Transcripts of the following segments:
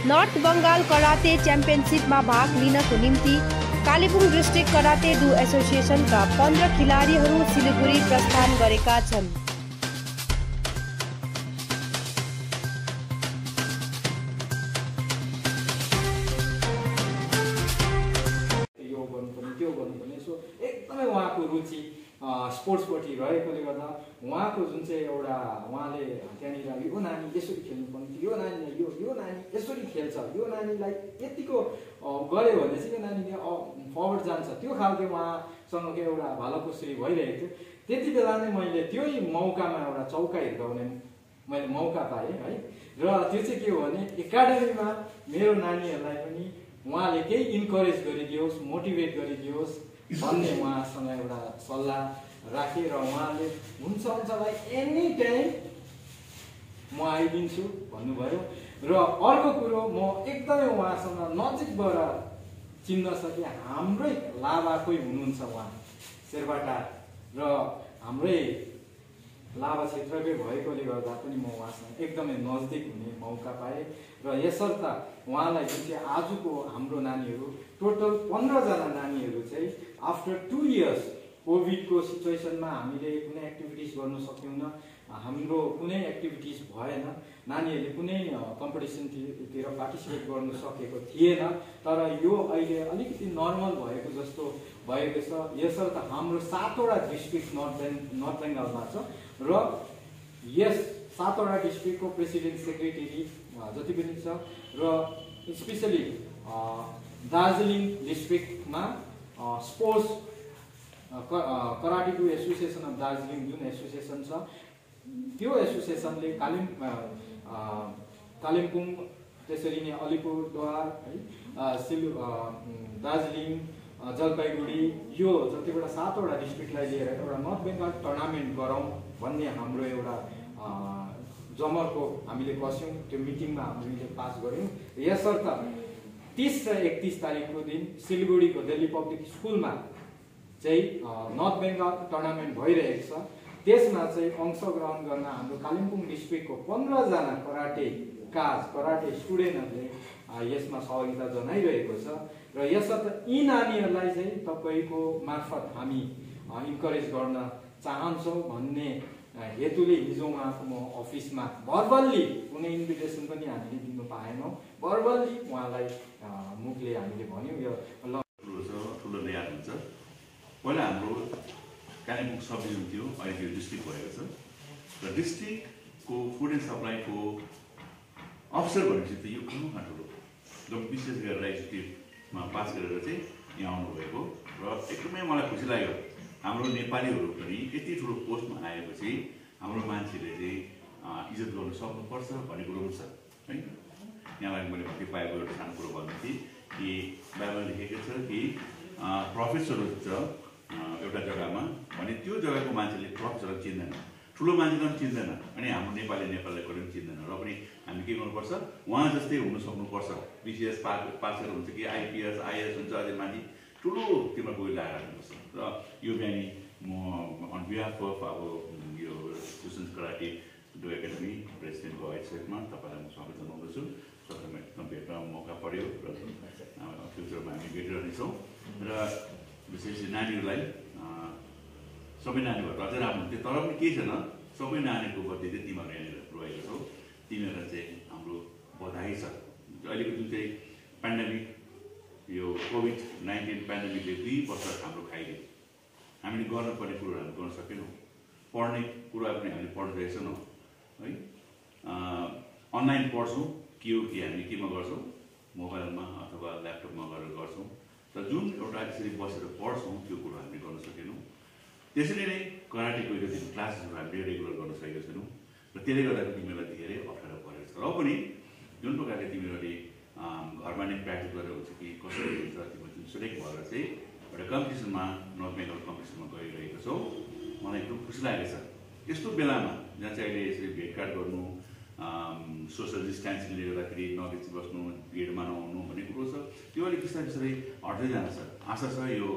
North Bengal karate च्याम्पियनसिपमा भाग लिनको निम्ति कालेबुङ डिस्ट्रिक्ट कराते डु एसोसिएसनका 15 खेलाडीहरू सिलिगुडी प्रस्थान गरेका छन्। एकदमै उहाँको रुचि स्पोर्ट्सपट्टि रहेकोले गर्दा उहाँको जुन चाहिँ एउटा उहाँले त्यहाँनिर यो नानी यसरी खेल्नुपर्ने, यो नानी यो नानी यसरी खेल्छ, यो नानीलाई यतिको गऱ्यो भने चाहिँ यो नानीले फरवर्ड जान्छ, त्यो खालको उहाँसँग एउटा भलाकुसारी भइरहेको थियो। त्यति बेला नै मैले त्यही मौकामा एउटा चौका हिर्काउने मैले मौका पाएँ है। र त्यो चाहिँ के हो भने एकाडेमीमा मेरो नानीहरूलाई पनि उहाँले केही इन्करेज गरिदियोस्, मोटिभेट गरिदियोस् भन्ने उहाँसँग एउटा सल्लाह राखेँ र उहाँले हुन्छ भाइ एनी टाइम म आइदिन्छु भन्नुभयो। र अर्को कुरो म एकदमै उहाँसँग नजिकबाट चिन्न सकेँ, हाम्रै लाभाकै हुनुहुन्छ उहाँ शेरबाटा र हाम्रै लाभा क्षेत्रकै भएकोले गर्दा पनि म उहाँसँग एकदमै नजिक हुने मौका पाएँ। र यसर्थ उहाँलाई जुन चाहिँ आजको हाम्रो नानीहरू टोटल 15 जना नानीहरू चाहिँ आफ्टर 2 इयर्स कोभिडको सिचुएसनमा हामीले कुनै एक्टिभिटिज गर्न सक्यौँ, हाम्रो कुनै एक्टिभिटिज भएन, नानीहरूले कुनै कम्पिटिसनतिर पार्टिसिपेट गर्न सकेको थिएन। तर यो अहिले अलिकति नर्मल भएको जस्तो भएको छ। यसर्थ हाम्रो 7वटा डिस्ट्रिक्ट नर्थ बेङ्गालमा छ र यस 7वटा डिस्ट्रिक्टको प्रेसिडेन्ट सेक्रेटरी जति पनि छ र स्पेसली दार्जिलिङ डिस्ट्रिक्टमा sports karate do association of Darjeeling जुन एसोसिएसन छ त्यो एसोसिएसनले कालिम्पोङ त्यसरी नै अलिपुरद्वार है दार्जिलिङ जलपाइगुडी यो जतिवटा 7वटा डिस्ट्रिक्टलाई लिएर एउटा नर्थ बेङ्गाल टुर्नामेन्ट गरौँ भन्ने हाम्रो एउटा जमरको हामीले बस्यौँ। त्यो मिटिङमा हामीले पास गऱ्यौँ। यसर्थ 30 र 31 तारिकको दिन सिलगढीको दिल्ली पब्लिक स्कुलमा चाहिँ नर्थ बेङ्गाल टुर्नामेन्ट भइरहेको छ। त्यसमा चाहिँ अंशग्रहण गर्न हाम्रो कालिम्पोङ डिस्ट्रिक्टको 15 जना कराटे स्टुडेन्टहरूले यसमा सहभागिता जनाइरहेको छ। र यसर्थ यी नानीहरूलाई चाहिँ तपाईँको मार्फत हामी इन्करेज गर्न चाहन्छौँ भन्ने हेतुले हिजो उहाँको म अफिसमा भर्बल्ली कुनै इन्भिटेसन पनि हामीले दिनु पाएनौँ, भर्बल्ली उहाँलाई मुखले हामीले भन्यौँ यो ठुलो याद हुन्छ। पहिला हाम्रो कालिम्पोङ सब डिभिजन थियो, अहिले त्यो डिस्ट्रिक्ट भएको छ र डिस्ट्रिक्टको फुड एन्ड सप्लाईको अफिसर भनेपछि त यो कहाँ ठुलो जब विशेष गरेर एजुकेटमा पास गरेर चाहिँ यहाँ आउनुभएको र एकदमै मलाई खुसी लाग्यो। हाम्रो नेपालीहरू पनि यति ठुलो पोस्टमा आएपछि हाम्रो मान्छेले चाहिँ इज्जत गर्नु सक्नुपर्छ भन्ने कुरो पनि छ है। यहाँलाई मैले भर्ती पाएको एउटा सानो कुरो भन्नु थिएँ कि बाइबलमा लेखेको छ कि प्रोफेसरहरू छ एउटा जग्गामा भने त्यो जग्गाको मान्छेले प्रोफेसरलाई चिन्दैन, ठुलो मान्छेलाई पनि चिन्दैन, अनि हाम्रो नेपालीलाई पनि चिन्दैन। र पनि हामी के गर्नुपर्छ, उहाँ जस्तै हुनु सक्नुपर्छ। बिसिएस पास गरेर हुन्छ कि आइपिएस आइएस हुन्छ, अझै माथि ठुलो तिम्रो कोही लगाएर हुनुपर्छ। र यो बिहानी म अन बिहाफ अफ अब यो सुसन्स कराटे डु एकाडेमी प्रेसिडेन्टको हैसियतमा तपाईँलाई म स्वागत जनाउँदछु। सबैमा एकदम भेट्न मौका पर्यो र फ्युचरमा हामी भेटिरहनेछौँ। र विशेष नानीहरूलाई सबै नानीहरू अझै राम्रो हुन्थ्यो, तर पनि केही छैन, सबै नानीहरूको बदली चाहिँ तिमीहरू यहाँनिर पुऱ्याएको छौ, तिमीहरूलाई चाहिँ हाम्रो बधाई छ। अहिलेको जुन चाहिँ पेन्डेमिक यो कोभिड-19 पेन्डेमिकले 2 वर्ष हाम्रो खाइदियो, हामीले गर्नुपर्ने कुरोहरू हामी गर्न सकेनौँ, पढ्ने कुरा पनि हामीले पढिरहेको छैनौँ है। अनलाइन पढ्छौँ के हो कि हामी केमा गर्छौँ, मोबाइलमा अथवा ल्यापटपमा गरेर गर्छौँ। र जुन एउटा यसरी बसेर पढ्छौँ त्यो कुरो हामीले गर्न सकेनौँ। त्यसरी नै कराटेको यो क्लासेसहरू हामीले रेगुलर गर्न सकेका छैनौँ र त्यसले गर्दा तिमीहरूलाई धेरै अप्ठ्यारो परेको छ। र पनि जुन प्रकारले तिमीहरूले घरमा नै प्र्याक्टिस गरेर हुन्छ कि कसरी हुन्छ, तिमीहरू जुन सेलेक्ट भएर चाहिँ एउटा कम्पिटिसनमा नर्थ बेङ्गल कम्पिटिसनमा गइरहेको छौ, मलाई एकदम खुसी लागेको छ। यस्तो बेलामा जहाँ चाहिँ अहिले यसरी भेटघाट गर्नु, सोसल डिस्टेन्सिङले गर्दाखेरि नजिक बस्नु, भिडमा नआउनु भन्ने कुरो छ, त्यो अलिक बिस्तारै बिस्तारै हट्दै जान्छ। आशा छ यो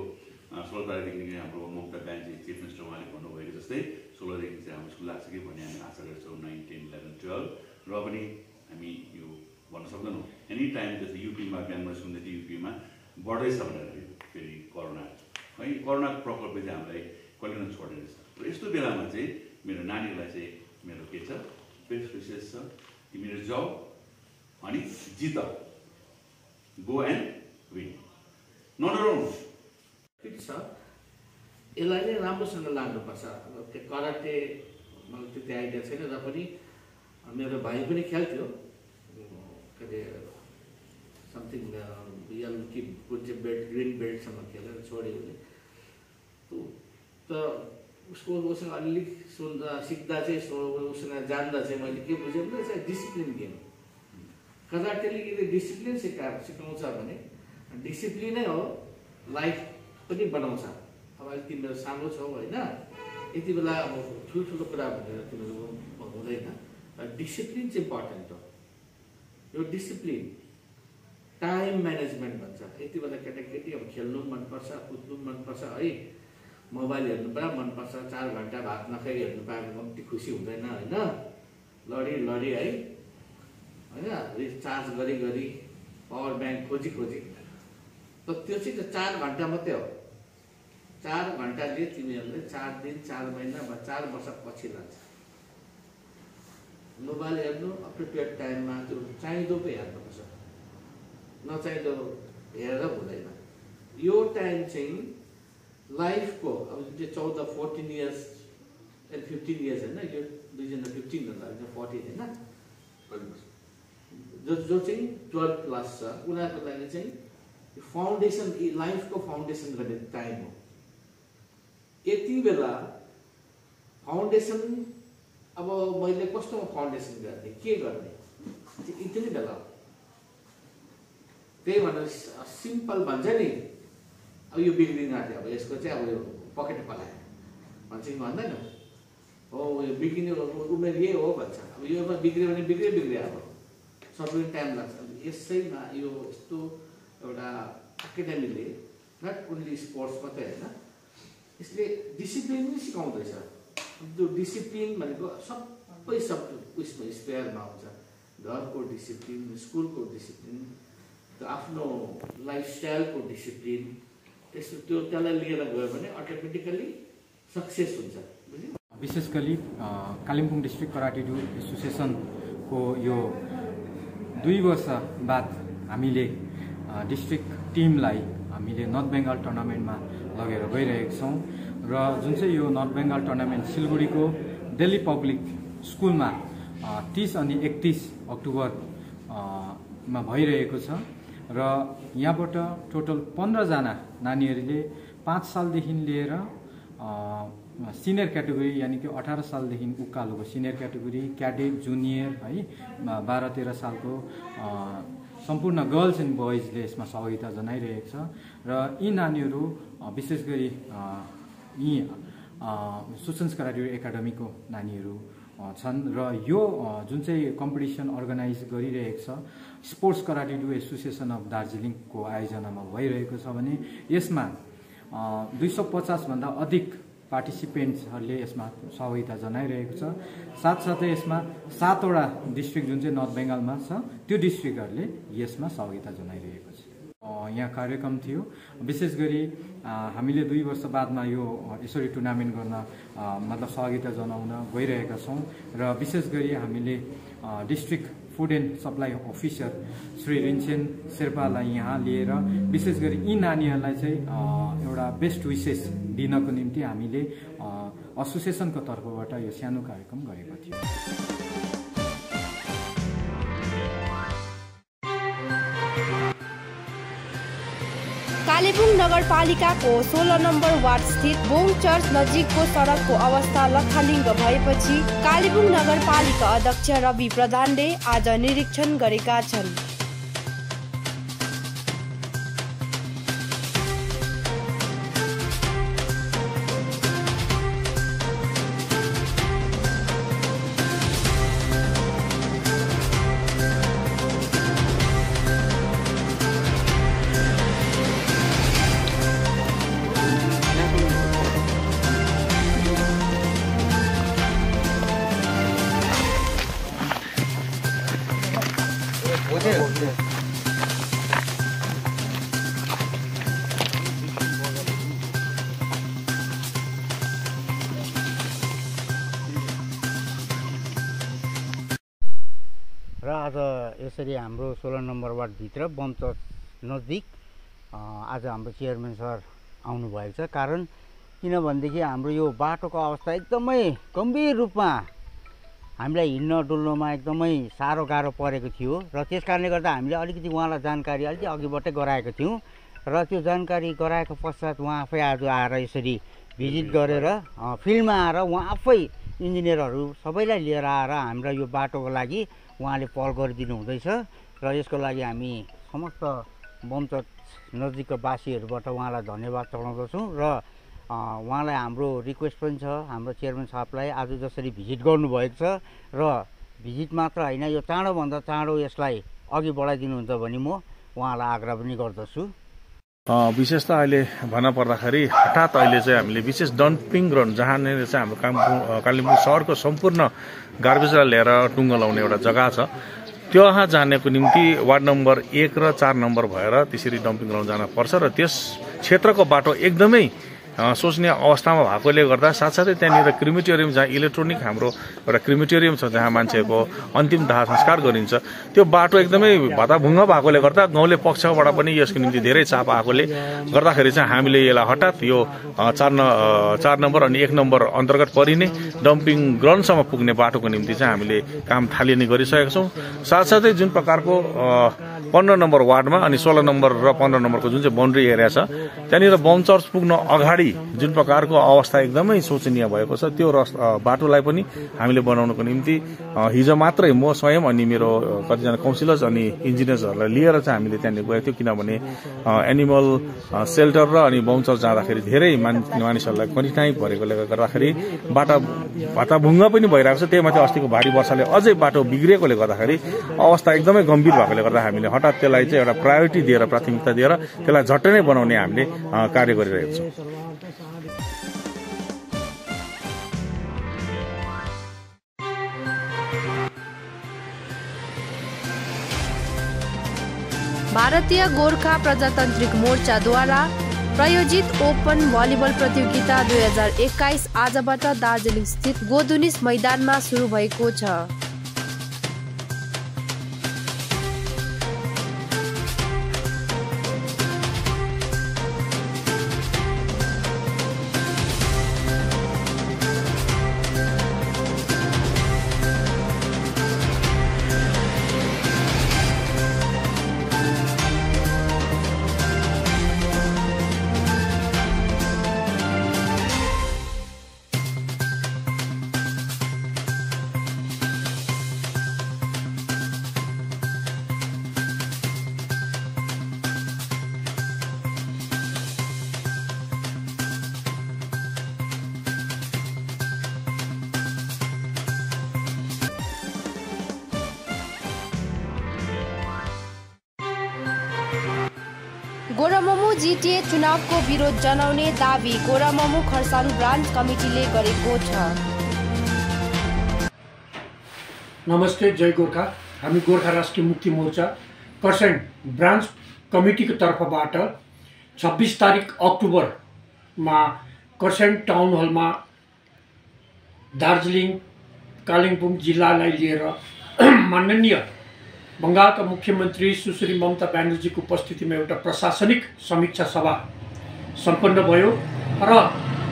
16 तारिकदेखि हाम्रो ममता ब्यानर्जी चिफ मिनिस्टर उहाँले भन्नुभएको जस्तै 16 देखि चाहिँ हाम्रो स्कुल लाग्छ कि भन्ने हामी आशा गर्छौँ। 9, 10, 11, 12 र पनि हामी यो भन्न सक्दैनौँ। एनी टाइम त्यस्तो युपीमा बिहानमा सुन्दै थियो युपीमा बढ्दैछ भनेर फेरि कोरोना है, कोरोनाको प्रकोपले चाहिँ हामीलाई कहिले न छोडेको छ। र यस्तो बेलामा चाहिँ मेरो नानीहरूलाई चाहिँ मेरो के छ बेस्ट विशेष छ, तिमीहरू जाऊ अनि जित, गो एन्ड विन, नडराउनु। ठिक छ, यसलाई नै राम्रोसँग लानुपर्छ। त्यो कराटे मलाई त्यति आइडिया छैन, र पनि मेरो भाइ पनि खेल्थ्यो, के अरे समथिङ यल्लो कि कुन चाहिँ बेल्ट ग्रिन बेल्टसम्म खेलेर छोड्यो भने त उसको उसँग अलिअलि सिक्दा चाहिँ उसँग जान्दा चाहिँ मैले के बुझेँ भने चाहिँ डिसिप्लिन गेम। कराटेले यदि डिसिप्लिन सिकाउँछ भने डिसिप्लिनै हो लाइफ पनि बनाउँछ। अब अहिले तिमीहरू सानो छौ होइन, यति बेला अब ठुल्ठुलो कुरा भनेर तिमीहरू हुँदैन, डिसिप्लिन चाहिँ इम्पोर्टेन्ट हो। यो डिसिप्लिन टाइम म्यानेजमेन्ट भन्छ। यति बेला केटाकेटी अब खेल्नु मनपर्छ, कुद्नु मनपर्छ है, मोबाइल हेर्नु पुरा मनपर्छ, 4 घन्टा भात नखाइ हेर्नु पाएको कम्ती खुसी हुँदैन होइन, लडी है होइन, रिचार्ज गरी पावर ब्याङ्क खोजी त त्यो चाहिँ 4 घन्टा मात्रै हो। 4 घन्टाले तिमीहरूले 4 दिन 4 महिना वा 4 वर्ष पछि लाग्छ। मोबाइल हेर्नु अप्रोप्रिएट टाइममा त्यो चाहिँदो पो हेर्नुपर्छ, नचाहिँदो हेरेर हुँदैन। यो टाइम चाहिँ लाइफको अब जुन चाहिँ 14-14 इयर्स एन्ड 15 इयर्स होइन, यो दुईजना 15 होला 14 होइन, जो चाहिँ 12+ छ उनीहरूको लागि चाहिँ फाउन्डेसन, लाइफको फाउन्डेसन गर्ने टाइम हो। यति बेला फाउन्डेसन अब मैले कस्तोमा फाउन्डेसन गर्ने, के गर्ने, यति नै बेला हो। त्यही भनेर सिम्पल भन्छ नि, अब यो बिग्रिन आँट्यो, अब यसको चाहिँ अब यो पकेट पलायो भन्छ कि भन्दैन हो, यो बिग्रिने उमेर यही हो भन्छ। अब यो बिग्रियो भने बिग्रियो अब सबै टाइम लाग्छ। यसैमा यो यस्तो एउटा एकाडेमीले नट ओन्ली स्पोर्ट्स मात्रै होइन, यसले डिसिप्लिन पनि सिकाउँदैछ। त्यो डिसिप्लिन भनेको सबै उयसमा स्पेयरमा हुन्छ, घरको डिसिप्लिन, स्कुलको डिसिप्लिन, त्यो आफ्नो लाइफस्टाइलको डिसिप्लिन, त्यसलाई लिएर गयो भने अटोमेटिकली सक्सेस हुन्छ। विशेष गरी कालिम्पोङ डिस्ट्रिक्ट कराटे डु एसोसिएसनको यो 2 वर्ष बाद हामीले डिस्ट्रिक्ट टिमलाई हामीले नर्थ बेङ्गाल टुर्नामेन्टमा लगेर गइरहेका छौँ। र जुन चाहिँ यो नर्थ बेङ्गाल टुर्नामेन्ट सिलगढीको दिल्ली पब्लिक स्कुलमा 30 अनि 31 अक्टोबरमा भइरहेको छ। र यहाँबाट टोटल 15 जना नानीहरूले 5 सालदेखि लिएर सिनियर क्याटेगोरी यानि कि 18 सालदेखि उकालोको सिनियर क्याटेगोरी, क्याडेट, जुनियर है, 12-13 सालको सम्पूर्ण गर्ल्स एन्ड बोइजले यसमा सहभागिता जनाइरहेको छ। र यी नानीहरू विशेष गरी यी सुसन्स कराटे एकाडेमीको नानीहरू छन्। र यो जुन चाहिँ कम्पिटिसन अर्गनाइज गरिरहेको छ sports karate do association of दार्जिलिङको आयोजनामा भइरहेको छ भने यसमा 250 भन्दा अधिक पार्टिसिपेन्ट्सहरूले यसमा सहभागिता जनाइरहेको छ। साथसाथै यसमा 7वटा डिस्ट्रिक्ट जुन चाहिँ नर्थ बेङ्गालमा छ त्यो डिस्ट्रिक्टहरूले यसमा सहभागिता जनाइरहेको छ। यहाँ कार्यक्रम थियो, विशेष गरी हामीले 2 वर्ष बादमा यो यसरी टुर्नामेन्ट गर्न मतलब सहभागिता जनाउन गइरहेका छौँ। र विशेष गरी हामीले district food and supply officer Shri Rinchen शेर्पालाई यहाँ लिएर विशेष गरी यी नानीहरूलाई चाहिँ एउटा बेस्ट विसेस दिनको निम्ति हामीले एसोसिएसनको तर्फबाट यो सानो कार्यक्रम गरेको थियो। कालेबुङ नगरपालिकाको 16 नम्बर वार्ड स्थित बोङ चर्च नजिकको सडकको अवस्था लथालिङ्ग भएपछि कालेबुङ नगरपालिका अध्यक्ष रवि प्रधानले आज निरीक्षण गरेका छन्। यसरी हाम्रो 16 नम्बर वार्डभित्र बमचौर नजिक आज हाम्रो चेयरम्यान सर आउनुभएको छ। कारण किनभनेदेखि हाम्रो यो बाटोको अवस्था एकदमै गम्भीर रूपमा हामीलाई हिँड्न डुल्नमा एकदमै साह्रो गाह्रो परेको थियो र त्यस कारणले गर्दा हामीले अलिकति उहाँलाई जानकारी अलिकति अघिबाटै गराएको थियौँ र त्यो जानकारी गराएको पश्चात उहाँ आफै आज आएर यसरी भिजिट गरेर फिल्डमा आएर उहाँ आफै इन्जिनियरहरू सबैलाई लिएर आएर हाम्रो यो बाटोको लागि उहाँले पहल गरिदिनु हुँदैछ र यसको लागि हामी समस्त बमचौर नजिकको वासीहरूबाट उहाँलाई धन्यवाद चढाउँदछौँ र उहाँलाई हाम्रो रिक्वेस्ट पनि छ हाम्रो चेयरम्यान साहबलाई आज जसरी भिजिट गर्नुभएको छ र भिजिट मात्र होइन यो चाँडोभन्दा चाँडो यसलाई अघि बढाइदिनुहुन्छ भने म उहाँलाई आग्रह पनि गर्दछु। विशेष त अहिले भन्न पर्दाखेरि हठात अहिले चाहिँ हामीले विशेष डम्पिङ ग्राउन्ड जहाँनिर चाहिँ हाम्रो कालिम्पोङ सहरको सम्पूर्ण गार्बेजलाई लिएर टुङ्गो लाउने एउटा जग्गा छ त्यहाँ जानेको निम्ति वार्ड नम्बर 1 र 4 नम्बर भएर त्यसरी डम्पिङ ग्राउन्ड जान पर्छ र त्यस क्षेत्रको बाटो एकदमै सोच्ने अवस्थामा भएकोले गर्दा साथसाथै त्यहाँनिर क्रिमेटोरियम जहाँ इलेक्ट्रोनिक हाम्रो एउटा क्रिमेटोरियम छ जहाँ मान्छेको अन्तिम दाह संस्कार गरिन्छ त्यो बाटो एकदमै भताभुङ्ग भएकोले गर्दा गाउँले पक्षबाट पनि यसको निम्ति धेरै चाप आएकोले गर्दाखेरि चाहिँ हामीले यसलाई हठात यो 4 नम्बर अनि 1 नम्बर अन्तर्गत परिने डम्पिङ ग्राउन्डसम्म पुग्ने बाटोको निम्ति चाहिँ हामीले काम थालिने गरिसकेका छौँ। साथसाथै जुन प्रकारको 15 नम्बर वार्डमा अनि 16 नम्बर र 15 नम्बरको जुन चाहिँ बाउन्ड्री एरिया छ त्यहाँनिर बमचौर पुग्न अगाडि जुन प्रकारको अवस्था एकदमै शोचनीय भएको छ त्यो बाटोलाई पनि हामीले बनाउनको निम्ति हिजो मात्रै म स्वयं अनि मेरो कतिजना काउन्सिलर्स अनि इन्जिनियर्सहरूलाई लिएर चाहिँ हामीले त्यहाँनिर गएको थियो किनभने एनिमल सेल्टर र अनि बमचौर जाँदाखेरि धेरै मानिसहरूलाई कठिनाइ परेकोले गर्दाखेरि भताभुङ्ग पनि भइरहेको छ। त्यही माथि अस्तिको भारी वर्षाले अझै बाटो बिग्रिएकोले गर्दाखेरि अवस्था एकदमै गम्भीर भएकोले गर्दा हामीले हठात त्यसलाई चाहिँ एउटा प्रायोरिटी दिएर प्राथमिकता दिएर त्यसलाई झट्टै नै बनाउने हामीले कार्य गरिरहेका छौँ। भारतीय गोर्खा प्रजातान्त्रिक मोर्चाद्वारा प्रायोजित ओपन भलिबल प्रतियोगिता 2021 आजबाट दार्जिलिङ स्थित गोदुनिस मैदानमा सुरु भएको छ। गोरामोमो जिटिए चुनावको विरोध जनाउने दाबी गोरामोमो खरसाङ ब्रान्च कमिटीले गरेको छ। नमस्ते, जय गोर्खा। हामी गोर्खा राष्ट्रिय मुक्ति मोर्चा खरसाङ ब्रान्च कमिटीको तर्फबाट 26 तारिक अक्टोबरमा खरसाङ टाउन हलमा दार्जिलिङ कालिम्पोङ जिल्लालाई लिएर माननीय बङ्गालका मुख्यमन्त्री सुश्री ममता ब्यानर्जीको उपस्थितिमा एउटा प्रशासनिक समीक्षा सभा सम्पन्न भयो र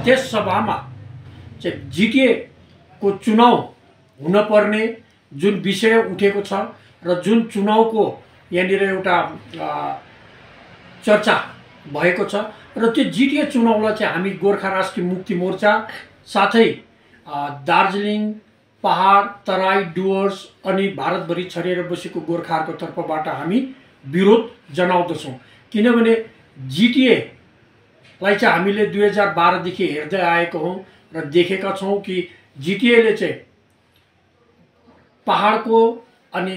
त्यस सभामा चाहिँ जिटिएको चुनाव हुनपर्ने जुन विषय उठेको छ र जुन चुनावको यहाँनिर एउटा चर्चा भएको छ र त्यो जिटिए चुनावलाई चाहिँ हामी गोर्खा राष्ट्रिय मुक्ति मोर्चा साथै दार्जिलिङ पहाड तराई डुवर्स अनि भारतभरि छरिएर बसेको गोर्खाहरूको तर्फबाट हामी विरोध जनाउँदछौँ। किनभने जिटिएलाई चाहिँ हामीले 2012 देखि हेर्दै आएको हौँ र देखेका छौँ कि जिटिएले चाहिँ पहाडको अनि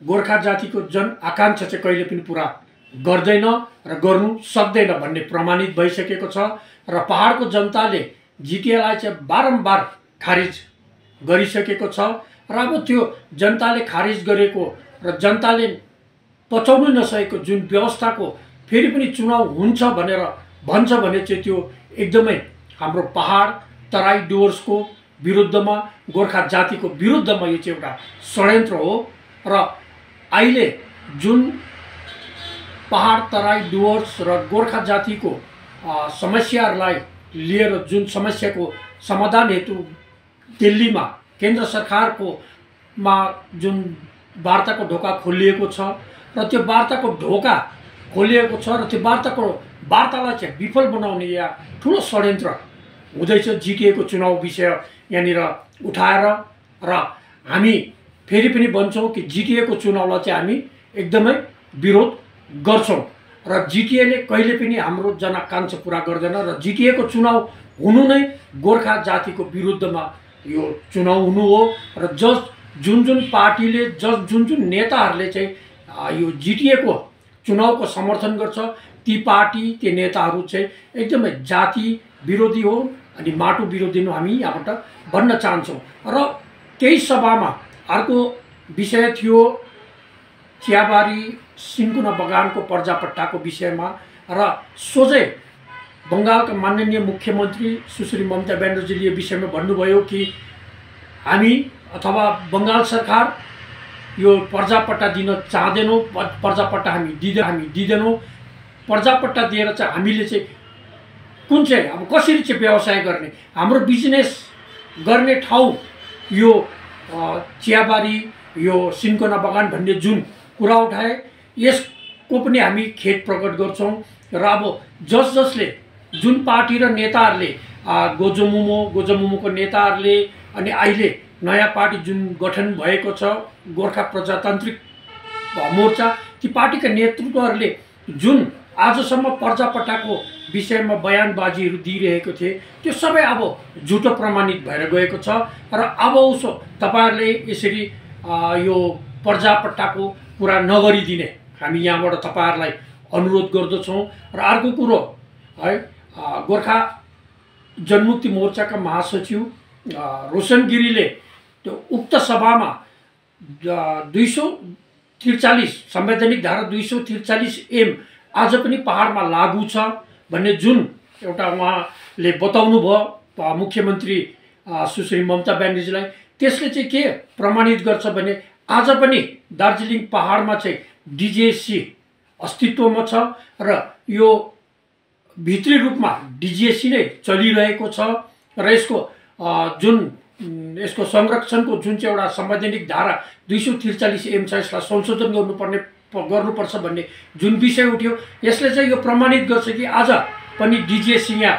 गोर्खा जातिको जन आकांक्षा चाहिँ कहिले पनि पुरा गर्दैन र गर्नु सक्दैन भन्ने प्रमाणित भइसकेको छ र पहाडको जनताले जिटिएलाई चाहिँ बारम्बार खारिज गरिसकेको छ र अब त्यो जनताले खारिज गरेको र जनताले पचाउनु नसकेको जुन व्यवस्थाको फेरि पनि चुनाव हुन्छ भनेर भन्छ भने चाहिँ त्यो एकदमै हाम्रो पहाड तराई डुवर्सको विरुद्धमा गोर्खा जातिको विरुद्धमा यो चाहिँ एउटा षड्यन्त्र हो र अहिले जुन पहाड तराई डुवर्स र गोर्खा जातिको समस्याहरूलाई लिएर जुन समस्याको समाधान हेतु दिल्लीमा केन्द्र सरकारको जुन वार्ताको ढोका खोलिएको छ र त्यो वार्ताको ढोका खोलिएको छ र त्यो वार्तालाई चाहिँ विफल बनाउने या ठुलो षड्यन्त्र हुँदैछ। जिटिएको चुनाव विषय यहाँनिर उठाएर र हामी फेरि पनि भन्छौँ कि जिटिएको चुनावलाई चाहिँ हामी एकदमै विरोध गर्छौँ र जिटिएले कहिले पनि हाम्रो जनआकाङ्क्षा पुरा गर्दैन र जिटिएको चुनाव हुनु नै गोर्खा जातिको विरुद्धमा यो चुनाव हुनु हो र जुन पार्टीले जुन नेताहरूले चाहिँ यो जिटिएको चुनावको समर्थन गर्छ ती पार्टी ती नेताहरू चाहिँ एकदमै जाति विरोधी हो अनि माटो विरोधी हो हामी यहाँबाट भन्न चाहन्छौँ। र त्यही सभामा अर्को विषय थियो चियाबारी सिन्कोना बगानको पर्जापट्टाको विषयमा र सोझै बङ्गालका माननीय मुख्यमन्त्री सुश्री ममता ब्यानर्जीले यो विषयमा भन्नुभयो कि हामी अथवा बङ्गाल सरकार यो पर्जापट्टा दिन चाहँदैनौँ, पर्जापट्टा हामी दिँदैनौँ। पर्जापट्टा दिएर चाहिँ हामीले चाहिँ कुन चाहिँ अब कसरी चाहिँ व्यवसाय गर्ने, हाम्रो बिजनेस गर्ने ठाउँ यो चियाबारी यो सिन्कोना बगान भन्ने जुन कुरा उठाए यसको पनि हामी खेद प्रकट गर्छौँ। र अब जसले जुन पार्टी र नेताहरूले गोजोमुमोको नेताहरूले अनि अहिले नयाँ पार्टी जुन गठन भएको छ गोर्खा प्रजातान्त्रिक मोर्चा ती पार्टीका नेतृत्वहरूले जुन आजसम्म पर्जापट्टाको विषयमा बयानबाजीहरू दिइरहेको थिए त्यो सबै अब झुटो प्रमाणित भएर गएको छ र अब उसो तपाईँहरूले यसरी यो पर्जापट्टाको कुरा नगरिदिने हामी यहाँबाट तपाईँहरूलाई अनुरोध गर्दछौँ। र अर्को कुरो है गोर्खा जनमुक्ति मोर्चाका महासचिव रोशन गिरीले त्यो उक्त सभामा 243 संवैधानिक धारा 243(m) आज पनि पहाडमा लागू छ भन्ने जुन एउटा उहाँले बताउनु भयो मुख्यमन्त्री सुश्री ममता ब्यानर्जीलाई त्यसले चाहिँ के प्रमाणित गर्छ भने आज पनि दार्जिलिङ पहाडमा चाहिँ डिजिएससी अस्तित्वमा छ र यो भित्री रूपमा डिजिएससी नै चलिरहेको छ र यसको संरक्षणको जुन चाहिँ एउटा संवैधानिक धारा 243(m) छ यसलाई संशोधन गर्नुपर्छ भन्ने जुन विषय उठ्यो यसले चाहिँ यो प्रमाणित गर्छ कि आज पनि डिजिएससी यहाँ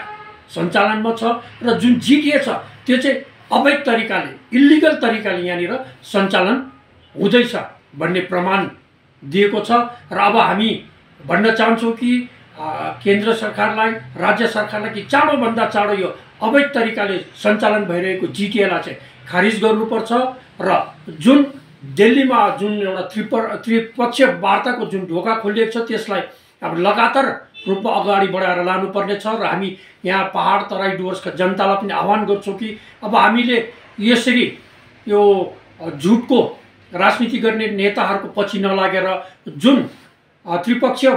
सञ्चालनमा छ र जुन जिटिए छ त्यो चाहिँ अवैध तरिकाले इलिगल तरिकाले यहाँनिर सञ्चालन हुँदैछ भन्ने प्रमाण दिएको छ। र अब हामी भन्न चाहन्छौँ कि केन्द्र सरकारलाई राज्य सरकारलाई कि चाँडोभन्दा चाँडो यो अवैध तरिकाले सञ्चालन भइरहेको जिटिएलाई चाहिँ खारिज गर्नुपर्छ र जुन दिल्लीमा जुन एउटा त्रिपक्षीय वार्ताको जुन ढोका खोलिएको छ त्यसलाई अब लगातार रूपमा अगाडि बढाएर लानुपर्ने छ र हामी यहाँ पहाड तराई डुवर्सका जनतालाई पनि आह्वान गर्छौँ कि अब हामीले यसरी यो झुटको राजनीति गर्ने नेताहरूको पछि नलागेर जुन त्रिपक्षीय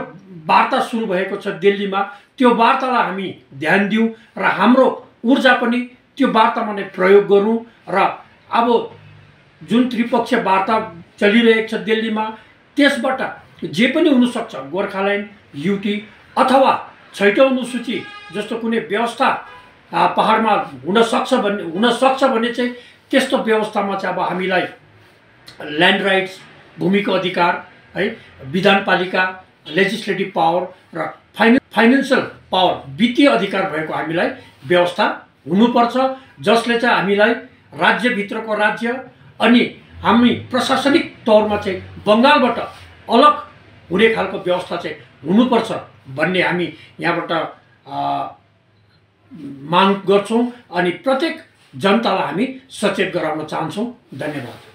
वार्ता सुरु भएको छ दिल्लीमा त्यो वार्तालाई हामी ध्यान दिउँ र हाम्रो ऊर्जा पनि त्यो वार्तामा नै प्रयोग गरौँ र अब जुन त्रिपक्षीय वार्ता चलिरहेको छ दिल्लीमा त्यसबाट जे पनि हुनसक्छ गोर्खाल्यान्ड युटी अथवा 6औं अनुसूची जस्तो कुनै व्यवस्था पहाडमा हुन सक्छ भने चाहिँ त्यस्तो व्यवस्थामा चाहिँ अब हामीलाई ल्यान्ड राइट्स भूमिको अधिकार है विधानपालिका लेजिस्लेटिभ पावर र फाइनेन्सियल पावर वित्तीय अधिकार भएको हामीलाई व्यवस्था हुनुपर्छ जसले चाहिँ हामीलाई राज्यभित्रको राज्य अनि हामी प्रशासनिक तौरमा चाहिँ बङ्गालबाट अलग हुने खालको व्यवस्था चाहिँ हुनुपर्छ भन्ने हामी यहाँबाट माग गर्छौँ अनि प्रत्येक जनतालाई हामी सचेत गराउन चाहन्छौँ। धन्यवाद।